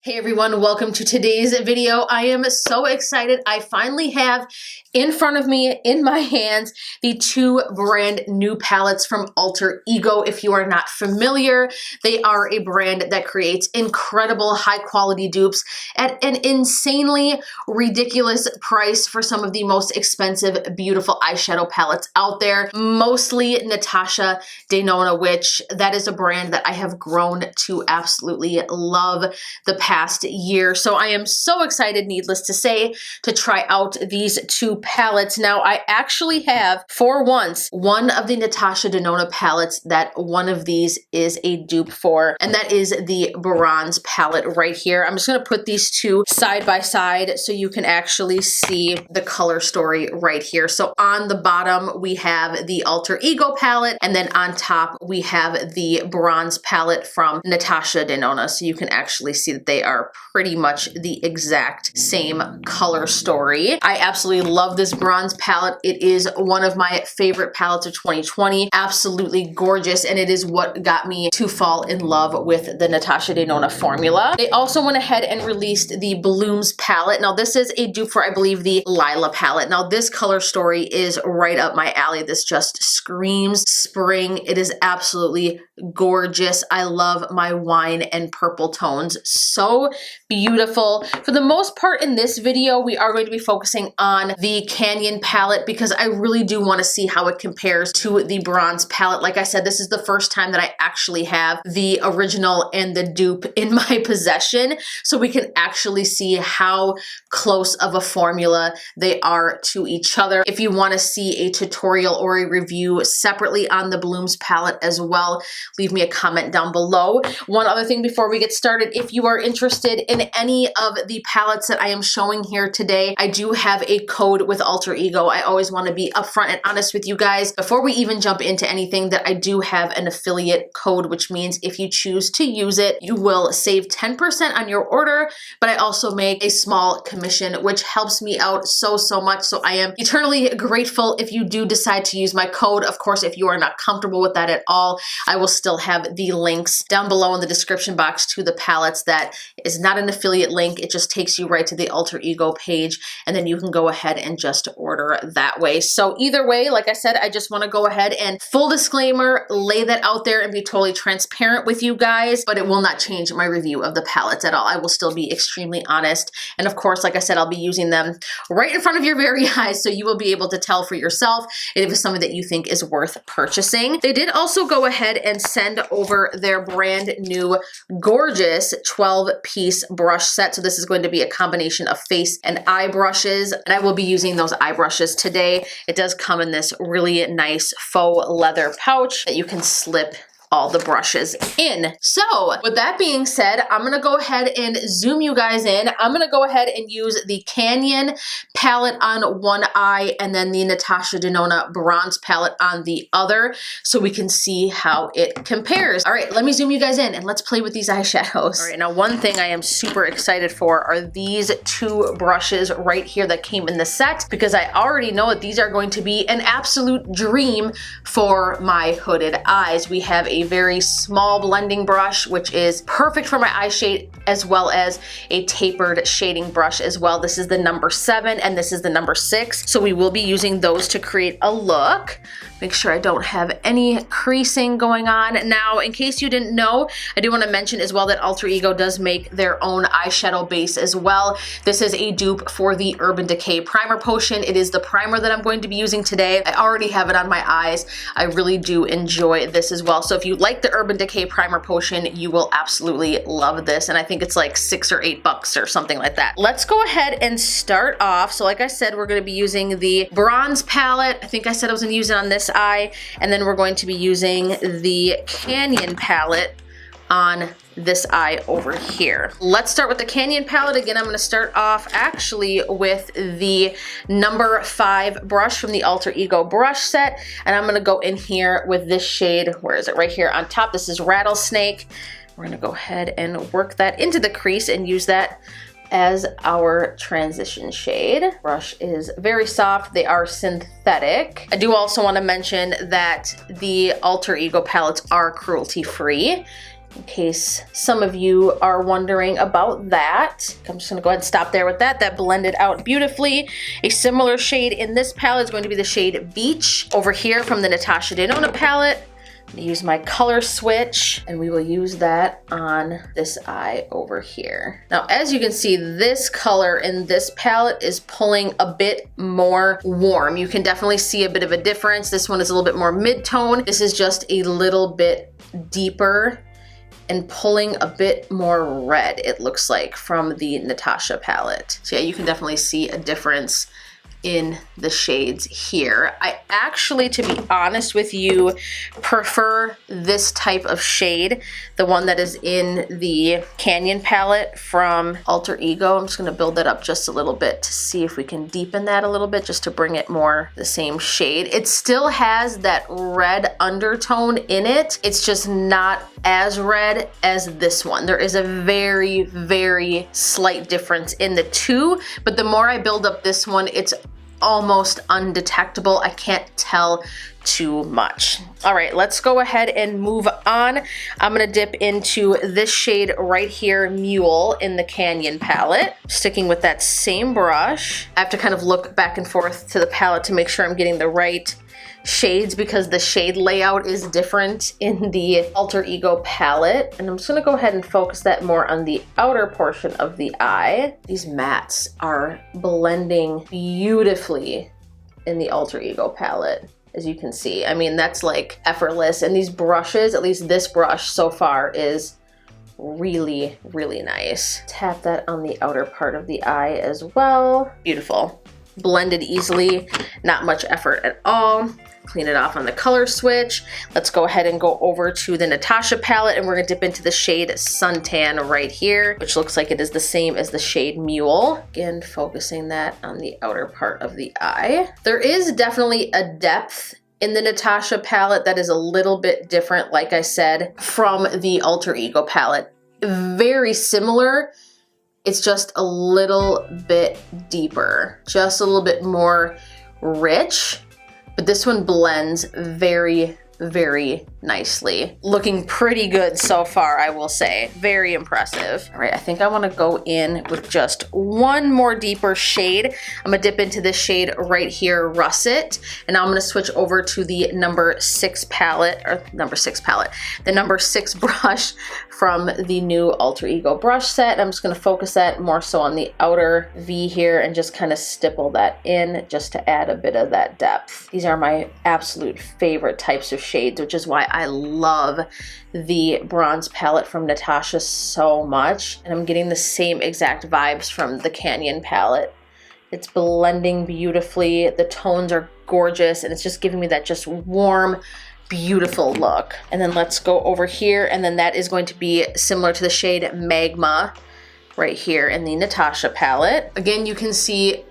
Hey everyone, welcome to today's video. I am so excited. I finally have in front of me, in my hands, the two brand new palettes from Alter Ego. If you are not familiar, they are a brand that creates incredible high quality dupes at an insanely ridiculous price for some of the most expensive, beautiful eyeshadow palettes out there. Mostly Natasha Denona, which that is a brand that I have grown to absolutely love the past year. So I am so excited, needless to say, to try out these two palettes. Now, I actually have, for once, one of the Natasha Denona palettes that one of these is a dupe for, and that is the bronze palette right here. I'm just going to put these two side by side so you can actually see the color story right here. So on the bottom, we have the Alter Ego palette, and then on top, we have the bronze palette from Natasha Denona. So you can actually see that they are pretty much the exact same color story. I absolutely love this bronze palette. It is one of my favorite palettes of 2020. Absolutely gorgeous, and it is what got me to fall in love with the Natasha Denona formula. They also went ahead and released the Blooms palette. Now this is a dupe for, I believe, the Lila palette. Now this color story is right up my alley. This just screams spring. It is absolutely gorgeous. I love my wine and purple tones. So beautiful. For the most part in this video, we are going to be focusing on the Canyon palette because I really do want to see how it compares to the bronze palette. Like I said, this is the first time that I actually have the original and the dupe in my possession, so we can actually see how close of a formula they are to each other. If you want to see a tutorial or a review separately on the Blooms palette as well, leave me a comment down below. One other thing before we get started, if you are interested in any of the palettes that I am showing here today, I do have a code with Alter Ego. I always want to be upfront and honest with you guys before we even jump into anything, that I do have an affiliate code, which means if you choose to use it, you will save 10% on your order, but I also make a small commission, which helps me out so much. So I am eternally grateful if you do decide to use my code. Of course, if you are not comfortable with that at all, I will still have the links down below in the description box to the palettes. That is not an affiliate link. It just takes you right to the Alter Ego page, and then you can go ahead and just order that way. So either way, like I said, I just want to go ahead and full disclaimer, lay that out there and be totally transparent with you guys, but it will not change my review of the palettes at all. I will still be extremely honest. And of course, like I said, I'll be using them right in front of your very eyes, so you will be able to tell for yourself if it's something that you think is worth purchasing. They did also go ahead and send over their brand new gorgeous 12-piece brush set. So this is going to be a combination of face and eye brushes, and I will be using those eye brushes today. It does come in this really nice faux leather pouch that you can slip all the brushes in. So with that being said, I'm gonna go ahead and zoom you guys in. I'm gonna go ahead and use the Canyon palette on one eye and then the Natasha Denona bronze palette on the other, so we can see how it compares. All right, let me zoom you guys in and let's play with these eyeshadows. All right, now one thing I am super excited for are these two brushes right here that came in the set, because I already know that these are going to be an absolute dream for my hooded eyes. We have a very small blending brush, which is perfect for my eye shade, as well as a tapered shading brush as well. This is the number 7 and this is the number 6. So we will be using those to create a look. Make sure I don't have any creasing going on. Now, in case you didn't know, I do want to mention as well that Alter Ego does make their own eyeshadow base as well. This is a dupe for the Urban Decay Primer Potion. It is the primer that I'm going to be using today. I already have it on my eyes. I really do enjoy this as well. So if you like the Urban Decay Primer Potion, you will absolutely love this. And I think it's like $6 or $8 or something like that. Let's go ahead and start off. So like I said, we're going to be using the bronze palette. I think I said I was going to use it on this eye, and then we're going to be using the Canyon palette on this eye over here. Let's start with the Canyon palette. Again, I'm going to start off actually with the number 5 brush from the Alter Ego brush set, and I'm going to go in here with this shade. Where is it? Right here on top. This is Rattlesnake. We're going to go ahead and work that into the crease and use that as our transition shade. Brush is very soft. They are synthetic. I do also want to mention that the Alter Ego palettes are cruelty free. in case some of you are wondering about that. I'm just gonna go ahead and stop there with that. That blended out beautifully. A similar shade in this palette is going to be the shade Beach over here from the Natasha Denona palette. I'm gonna use my color switch and we will use that on this eye over here. Now, as you can see, this color in this palette is pulling a bit more warm. You can definitely see a bit of a difference. This one is a little bit more mid-tone. This is just a little bit deeper and pulling a bit more red, it looks like, from the Natasha palette. So yeah, you can definitely see a difference in the shades here. I actually, to be honest with you, prefer this type of shade, the one that is in the Canyon palette from Alter Ego. I'm just gonna build that up just a little bit to see if we can deepen that a little bit, just to bring it more the same shade. It still has that red undertone in it. It's just not as red as this one. There is a very, very slight difference in the two, but the more I build up this one, it's almost undetectable. I can't tell too much. All right, let's go ahead and move on. I'm gonna dip into this shade right here, Mule, in the Canyon palette. Sticking with that same brush. I have to kind of look back and forth to the palette to make sure I'm getting the right shades because the shade layout is different in the Alter Ego palette. And I'm just gonna go ahead and focus that more on the outer portion of the eye. These mattes are blending beautifully in the Alter Ego palette, as you can see. I mean, that's like effortless. And these brushes, at least this brush so far, is really, really nice. Tap that on the outer part of the eye as well. Beautiful. Blended easily, not much effort at all. Clean it off on the color switch. Let's go ahead and go over to the Natasha palette and we're gonna dip into the shade Suntan right here, which looks like it is the same as the shade Mule. Again, focusing that on the outer part of the eye. There is definitely a depth in the Natasha palette that is a little bit different, like I said, from the Alter Ego palette. Very similar. It's just a little bit deeper, just a little bit more rich, but this one blends very, very nicely. Looking pretty good so far, I will say. Very impressive. All right, I think I wanna go in with just one more deeper shade. I'm gonna dip into this shade right here, Russet, and now I'm gonna switch over to the number 6 palette, the number 6 brush from the new Alter Ego brush set. I'm just gonna focus that more so on the outer V here and just kind of stipple that in just to add a bit of that depth. These are my absolute favorite types of shades, which is why I love the bronze palette from Natasha so much. And I'm getting the same exact vibes from the Canyon palette. It's blending beautifully, the tones are gorgeous, and it's just giving me that just warm, beautiful look. And then let's go over here, and then that is going to be similar to the shade Magma right here in the Natasha palette. Again, you can see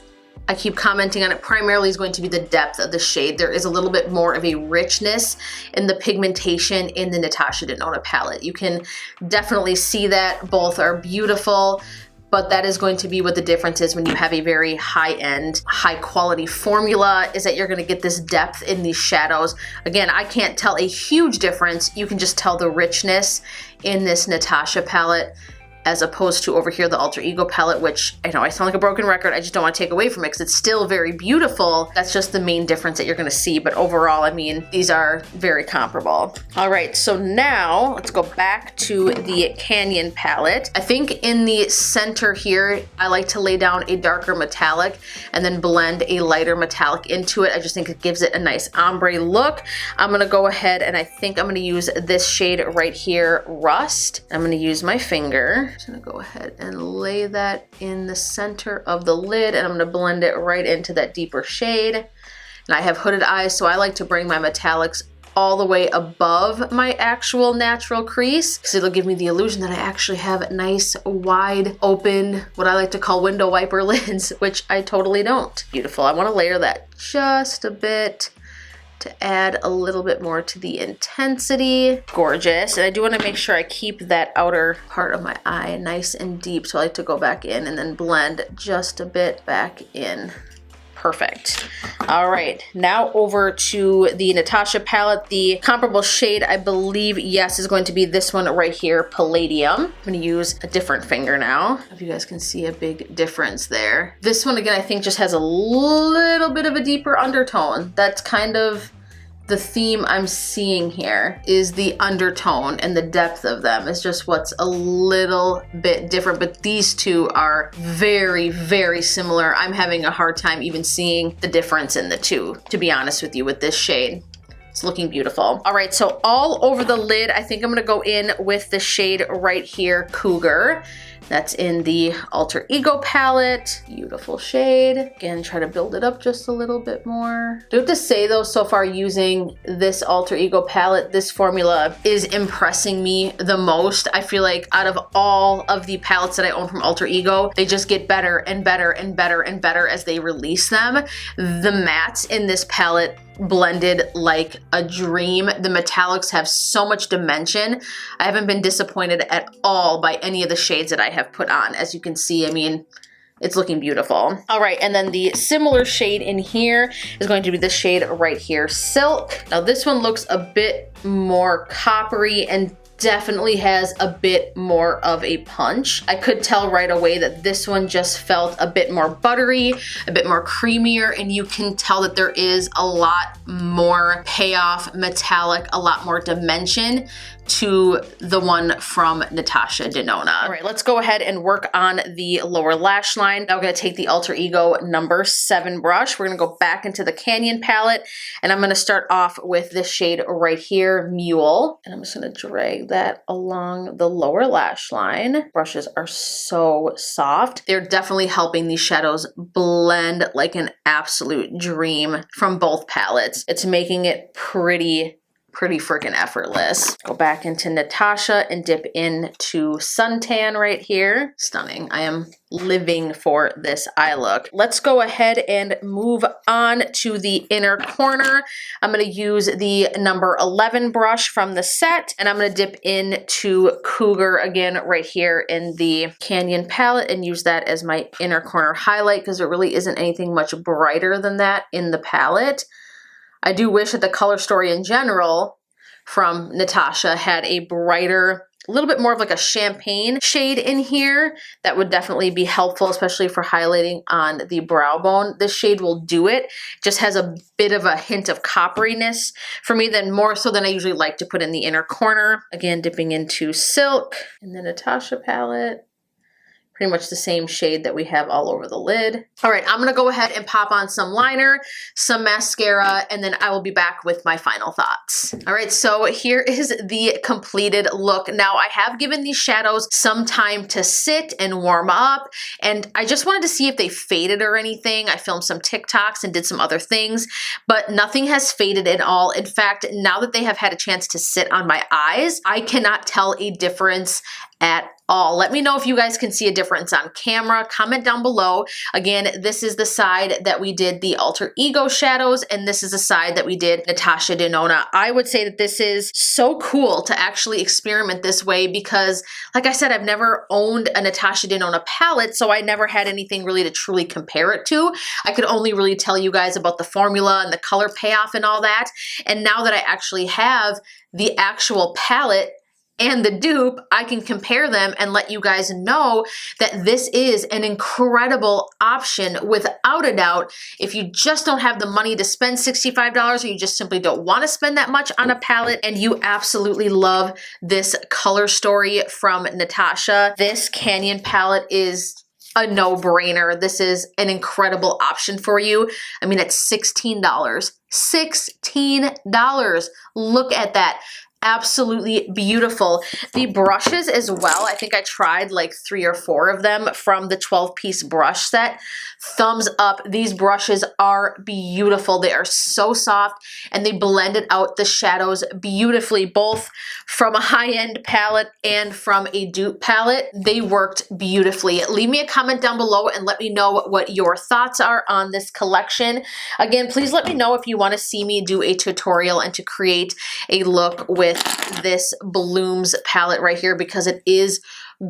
I keep commenting on it, primarily is going to be the depth of the shade. There is a little bit more of a richness in the pigmentation in the Natasha Denona palette. You can definitely see that. Both are beautiful, but that is going to be what the difference is when you have a very high-end, high-quality formula, is that you're gonna get this depth in these shadows. Again, I can't tell a huge difference. You can just tell the richness in this Natasha palette as opposed to over here, the Alter Ego palette, which I know I sound like a broken record. I just don't want to take away from it because it's still very beautiful. That's just the main difference that you're going to see. But overall, I mean, these are very comparable. All right, so now let's go back to the Canyon palette. I think in the center here, I like to lay down a darker metallic and then blend a lighter metallic into it. I just think it gives it a nice ombre look. I'm going to go ahead and I think I'm going to use this shade right here, Rust. I'm going to use my finger. I'm just gonna go ahead and lay that in the center of the lid, and I'm gonna blend it right into that deeper shade. And I have hooded eyes, so I like to bring my metallics all the way above my actual natural crease, because it'll give me the illusion that I actually have nice, wide open, what I like to call window wiper lids, which I totally don't. Beautiful. I wanna layer that just a bit to add a little bit more to the intensity. Gorgeous. And I do want to make sure I keep that outer part of my eye nice and deep, so I like to go back in and then blend just a bit back in. Perfect. All right, now over to the Natasha palette. The comparable shade, I believe, yes, is going to be this one right here, Palladium. I'm gonna use a different finger now. If you guys can see a big difference there. This one, again, I think just has a little bit of a deeper undertone. That's kind of the theme I'm seeing here, is the undertone and the depth of them is just what's a little bit different, but these two are very, very similar. I'm having a hard time even seeing the difference in the two, to be honest with you, with this shade. It's looking beautiful. All right, so all over the lid, I think I'm gonna go in with the shade right here, Cougar. That's in the Alter Ego palette. Beautiful shade. Again, try to build it up just a little bit more. I do have to say though, so far using this Alter Ego palette, this formula is impressing me the most. I feel like out of all of the palettes that I own from Alter Ego, they just get better and better and better and better as they release them. The mattes in this palette blended like a dream. The metallics have so much dimension. I haven't been disappointed at all by any of the shades that I have put on. As you can see, I mean, it's looking beautiful. All right, and then the similar shade in here is going to be this shade right here, Silk. Now this one looks a bit more coppery and definitely has a bit more of a punch. I could tell right away that this one just felt a bit more buttery, a bit more creamier, and you can tell that there is a lot more payoff metallic, a lot more dimension to the one from Natasha Denona. All right, let's go ahead and work on the lower lash line. Now we're gonna take the Alter Ego number 7 brush. We're gonna go back into the Canyon palette, and I'm gonna start off with this shade right here, Mule. And I'm just gonna drag that along the lower lash line. Brushes are so soft. They're definitely helping these shadows blend like an absolute dream from both palettes. It's making it pretty freaking effortless. Go back into Natasha and dip into Suntan right here. Stunning. I am living for this eye look. Let's go ahead and move on to the inner corner. I'm going to use the number 11 brush from the set, and I'm going to dip into Cougar again right here in the Canyon palette and use that as my inner corner highlight because there really isn't anything much brighter than that in the palette. I do wish that the color story in general from Natasha had a brighter, a little bit more of like a champagne shade in here. That would definitely be helpful, especially for highlighting on the brow bone. This shade will do it. Just has a bit of a hint of copperiness for me, than more so than I usually like to put in the inner corner. Again, dipping into Silk in the Natasha palette. Pretty much the same shade that we have all over the lid. All right, I'm gonna go ahead and pop on some liner, some mascara, and then I will be back with my final thoughts. All right, so here is the completed look. Now, I have given these shadows some time to sit and warm up, and I just wanted to see if they faded or anything. I filmed some TikToks and did some other things, but nothing has faded at all. In fact, now that they have had a chance to sit on my eyes, I cannot tell a difference at all. Let me know if you guys can see a difference on camera. Comment down below. Again, this is the side that we did the Alter Ego shadows, and this is the side that we did Natasha Denona. I would say that this is so cool to actually experiment this way because, like I said, I've never owned a Natasha Denona palette, so I never had anything really to truly compare it to. I could only really tell you guys about the formula and the color payoff and all that. And now that I actually have the actual palette and the dupe, I can compare them and let you guys know that this is an incredible option without a doubt. If you just don't have the money to spend $65 or you just simply don't want to spend that much on a palette and you absolutely love this color story from Natasha, this Canyon palette is a no-brainer. This is an incredible option for you. I mean, it's $16. $16. Look at that. Absolutely beautiful. The brushes as well, I think I tried like 3 or 4 of them from the 12-piece brush set. Thumbs up. These brushes are beautiful. They are so soft and they blended out the shadows beautifully, both from a high-end palette and from a dupe palette. They worked beautifully. Leave me a comment down below and let me know what your thoughts are on this collection. Again, please let me know if you want to see me do a tutorial and to create a look with this Blooms palette right here because it is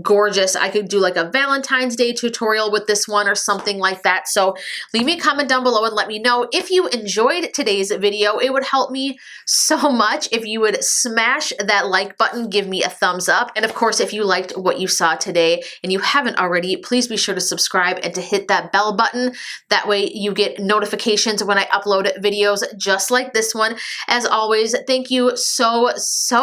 gorgeous. I could do like a Valentine's Day tutorial with this one or something like that. So leave me a comment down below and let me know if you enjoyed today's video. It would help me so much if you would smash that like button, give me a thumbs up. And of course, if you liked what you saw today and you haven't already, please be sure to subscribe and to hit that bell button. That way you get notifications when I upload videos just like this one. As always, thank you so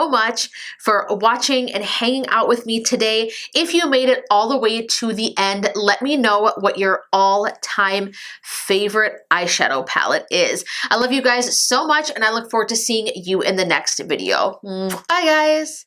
much for watching and hanging out with me today. If you made it all the way to the end, let me know what your all-time favorite eyeshadow palette is. I love you guys so much, and I look forward to seeing you in the next video. Bye, guys.